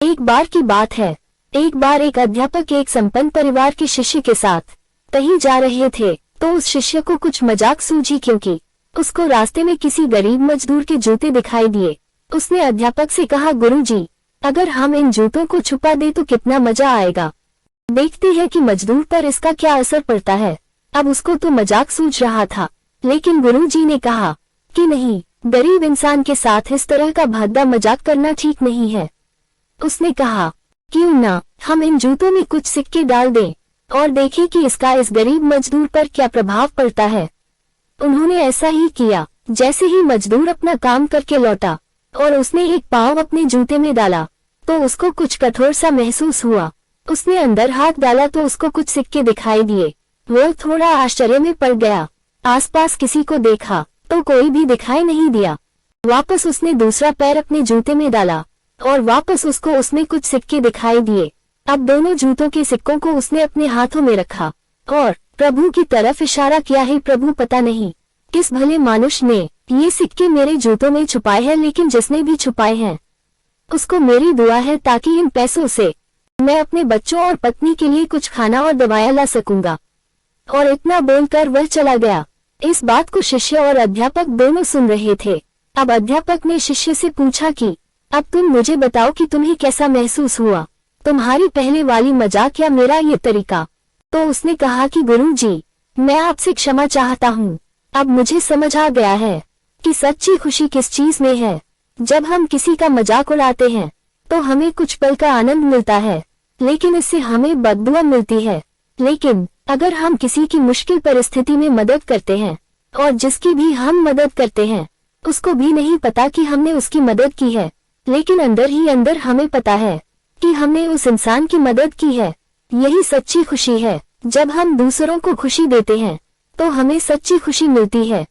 एक बार की बात है, एक बार एक अध्यापक एक संपन्न परिवार के शिष्य के साथ कहीं जा रहे थे तो उस शिष्य को कुछ मजाक सूझी क्योंकि उसको रास्ते में किसी गरीब मजदूर के जूते दिखाई दिए। उसने अध्यापक से कहा, गुरुजी, अगर हम इन जूतों को छुपा दे तो कितना मजा आएगा। देखते हैं कि मजदूर पर इसका क्या असर पड़ता है। अब उसको तो मजाक सूझ रहा था, लेकिन गुरुजी ने कहा कि नहीं, गरीब इंसान के साथ इस तरह का भद्दा मजाक करना ठीक नहीं है। उसने कहा, क्यों ना हम इन जूतों में कुछ सिक्के डाल दें और देखें कि इसका इस गरीब मजदूर पर क्या प्रभाव पड़ता है। उन्होंने ऐसा ही किया। जैसे ही मजदूर अपना काम करके लौटा और उसने एक पाँव अपने जूते में डाला तो उसको कुछ कठोर सा महसूस हुआ। उसने अंदर हाथ डाला तो उसको कुछ सिक्के दिखाई दिए। वो थोड़ा आश्चर्य में पड़ गया। आसपास किसी को देखा तो कोई भी दिखाई नहीं दिया। वापस उसने दूसरा पैर अपने जूते में डाला और वापस उसको उसमें कुछ सिक्के दिखाई दिए। अब दोनों जूतों के सिक्कों को उसने अपने हाथों में रखा और प्रभु की तरफ इशारा किया, है प्रभु, पता नहीं किस भले मानुष ने ये सिक्के मेरे जूतों में छुपाए हैं, लेकिन जिसने भी छुपाए हैं उसको मेरी दुआ है ताकि इन पैसों से मैं अपने बच्चों और पत्नी के लिए कुछ खाना और दवाइयाँ ला सकूंगा। और इतना बोलकर वह चला गया। इस बात को शिष्य और अध्यापक दोनों सुन रहे थे। अब अध्यापक ने शिष्य से पूछा कि अब तुम मुझे बताओ कि तुम्हें कैसा महसूस हुआ, तुम्हारी पहले वाली मजाक या मेरा ये तरीका। तो उसने कहा कि गुरुजी, मैं आपसे क्षमा चाहता हूँ। अब मुझे समझ आ गया है कि सच्ची खुशी किस चीज में है। जब हम किसी का मजाक उड़ाते हैं तो हमें कुछ पल का आनंद मिलता है, लेकिन इससे हमें बददुआ मिलती है। लेकिन अगर हम किसी की मुश्किल परिस्थिति में मदद करते हैं और जिसकी भी हम मदद करते हैं उसको भी नहीं पता कि हमने उसकी मदद की है, लेकिन अंदर ही अंदर हमें पता है कि हमने उस इंसान की मदद की है, यही सच्ची खुशी है। जब हम दूसरों को खुशी देते हैं तो हमें सच्ची खुशी मिलती है।